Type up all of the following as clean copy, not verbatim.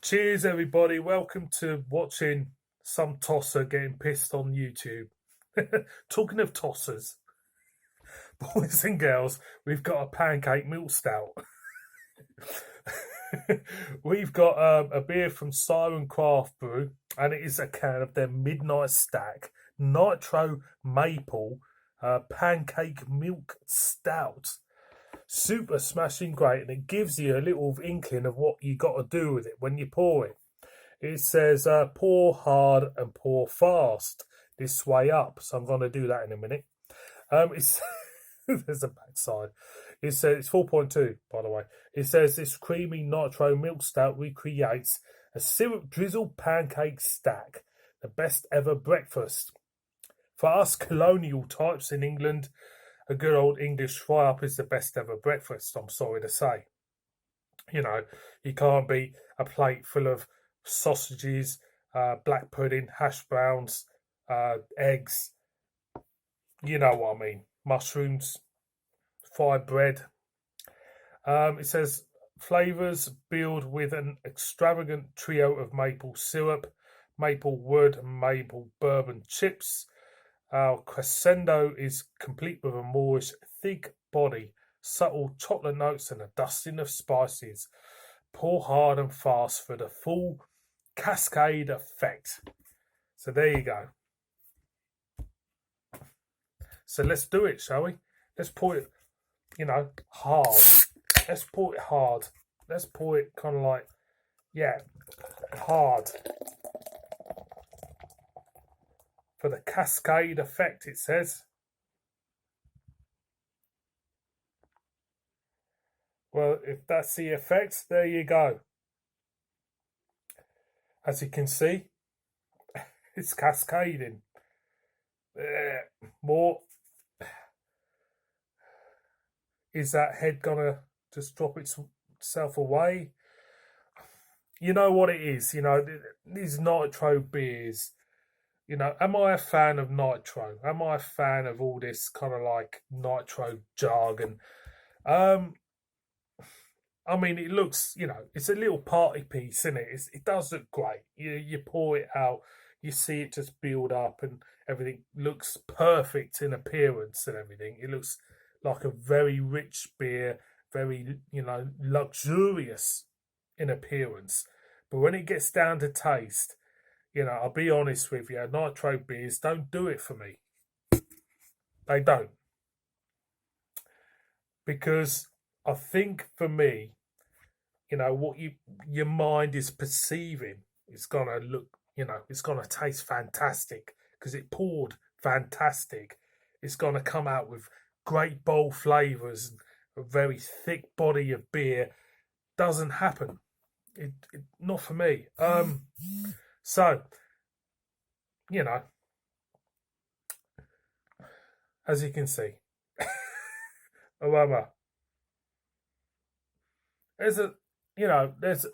Cheers, everybody. Welcome to watching some tosser getting pissed on YouTube. Talking of tossers, boys and girls, we've got a pancake milk stout. We've got a beer from Siren Craft Brew, and it is a can of their Midnight Stack Nitro Maple Pancake Milk Stout. Super smashing great, and it gives you a little inkling of what you got to do with it when you pour it. It says pour hard and pour fast this way up, so I'm going to do that in a minute. It's there's a backside. It says it's 4.2, by the way. It says this creamy nitro milk stout recreates a syrup drizzle pancake stack, the best ever breakfast. For us colonial types in England, a good old English fry up is the best ever breakfast, I'm sorry to say. You know, you can't beat a plate full of sausages, black pudding, hash browns, eggs, you know what I mean, mushrooms, fried bread. It says flavours build with an extravagant trio of maple syrup, maple wood, and maple bourbon chips. Our crescendo is complete with a Moorish thick body, subtle chocolate notes, and a dusting of spices. Pour hard and fast for the full cascade effect. So there you go. So let's do it, shall we? Let's pour it, hard. Let's pour it hard. Let's pour it kind of like, hard. For the cascade effect, it says. Well, if that's the effect, there you go. As you can see, it's cascading. More. Is that head gonna just drop itself away? You know what it is. These nitro beers. Am I a fan of nitro? Am I a fan of all this kind of like nitro jargon? I mean, it looks, it's a little party piece, isn't it? It does look great. You pour it out, you see it just build up, and everything looks perfect in appearance and everything. It looks like a very rich beer, very, luxurious in appearance. But when it gets down to taste, I'll be honest with you, nitro beers don't do it for me. They don't. Because I think for me, what your mind is perceiving is going to look, it's going to taste fantastic because it poured fantastic. It's going to come out with great bold flavours, a very thick body of beer. Doesn't happen. It not for me. So, as you can see, aroma. There's a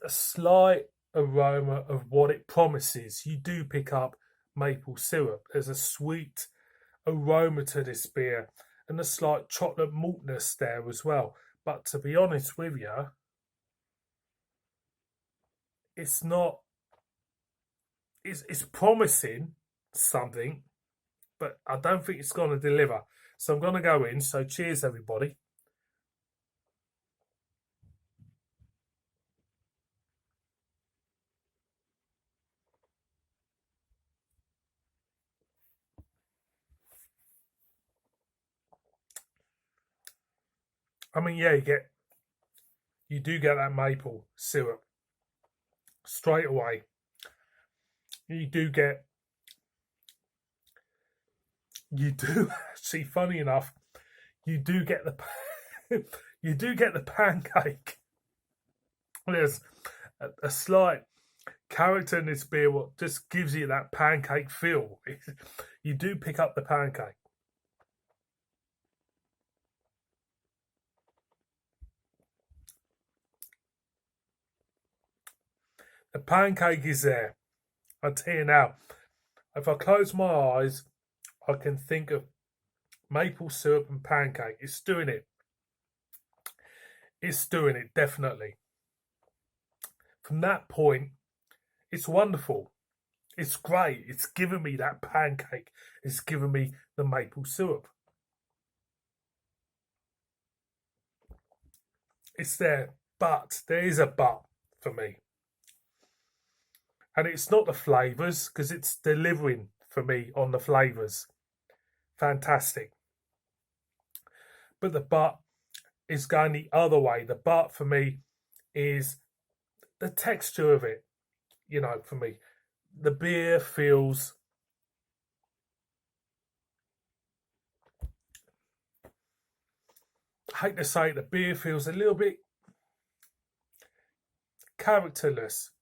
slight aroma of what it promises. You do pick up maple syrup. There's a sweet aroma to this beer and a slight chocolate maltness there as well. But to be honest with you, it's not. It's promising something, but I don't think it's going to deliver. So I'm going to go in. So cheers, everybody. I mean, yeah, you do get that maple syrup straight away. You do actually, funny enough, you do get the pancake. There's a slight character in this beer what just gives you that pancake feel. You do pick up the pancake. The pancake is there. I tell you now, if I close my eyes, I can think of maple syrup and pancake. It's doing it. It's doing it, definitely. from that point, it's wonderful. It's great. It's given me that pancake. It's given me the maple syrup. It's there, but there is a but for me. And it's not the flavours, because it's delivering for me on the flavours. Fantastic. But the but is going the other way. The but for me is the texture of it. You know, for me, the beer feels, I hate to say it, the beer feels a little bit characterless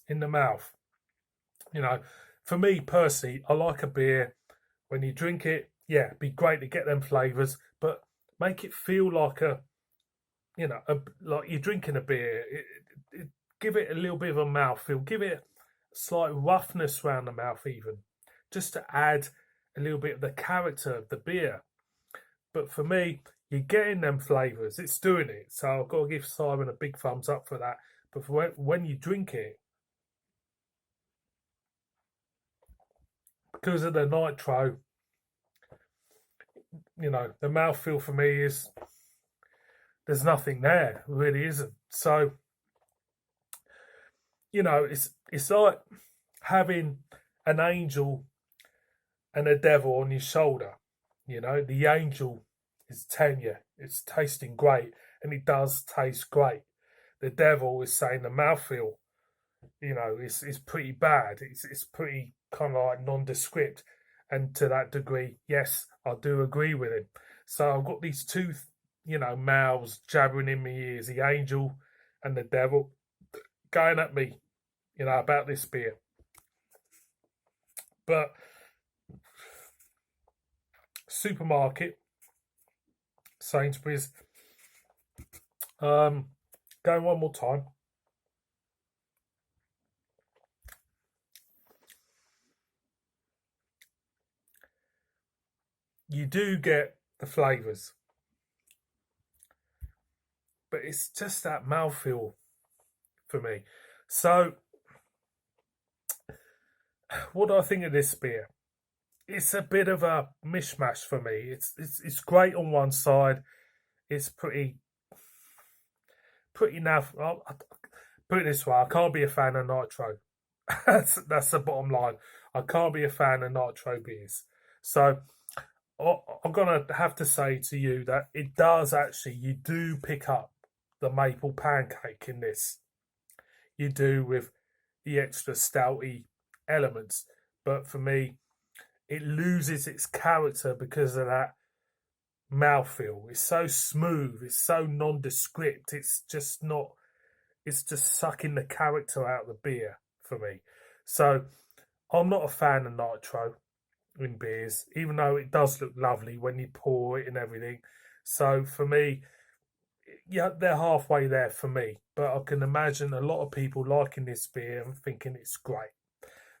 in the mouth. You know, for me personally, I like a beer when you drink it. Yeah, it'd be great to get them flavours, but make it feel like like you're drinking a beer. Give it a little bit of a mouthfeel. Give it a slight roughness around the mouth, even just to add a little bit of the character of the beer. But for me, you're getting them flavours. It's doing it. So I've got to give Siren a big thumbs up for that. But for when you drink it, because of the nitro, the mouthfeel for me is there's nothing there. It really isn't. So, it's like having an angel and a devil on your shoulder. The angel is telling you it's tasting great, and it does taste great. The devil is saying the mouthfeel, is pretty bad. It's pretty kind of like nondescript, and to that degree, yes, I do agree with him. So I've got these two, mouths jabbering in my ears: the angel and the devil, going at me, about this beer. But supermarket, Sainsbury's, going one more time. You do get the flavours, but it's just that mouthfeel for me. So, what do I think of this beer? It's a bit of a mishmash for me. It's great on one side. It's pretty naff. I'll put it this way: I can't be a fan of nitro. that's the bottom line. I can't be a fan of nitro beers. So I'm gonna have to say to you that it does actually. You do pick up the maple pancake in this. You do, with the extra stouty elements, but for me, it loses its character because of that mouthfeel. It's so smooth. It's so nondescript. It's just not. It's just sucking the character out of the beer for me. So I'm not a fan of nitro in beers, even though it does look lovely when you pour it and everything. So for me, yeah, they're halfway there for me. But I can imagine a lot of people liking this beer and thinking it's great.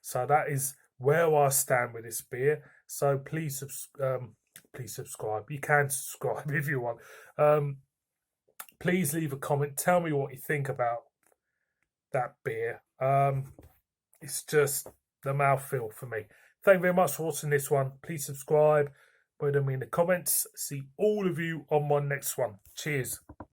So that is where I stand with this beer. So please subscribe. You can subscribe if you want. Please leave a comment. Tell me what you think about that beer. It's just the mouthfeel for me. Thank you very much for watching this one. Please subscribe. Put them in the comments. See all of you on my next one. Cheers.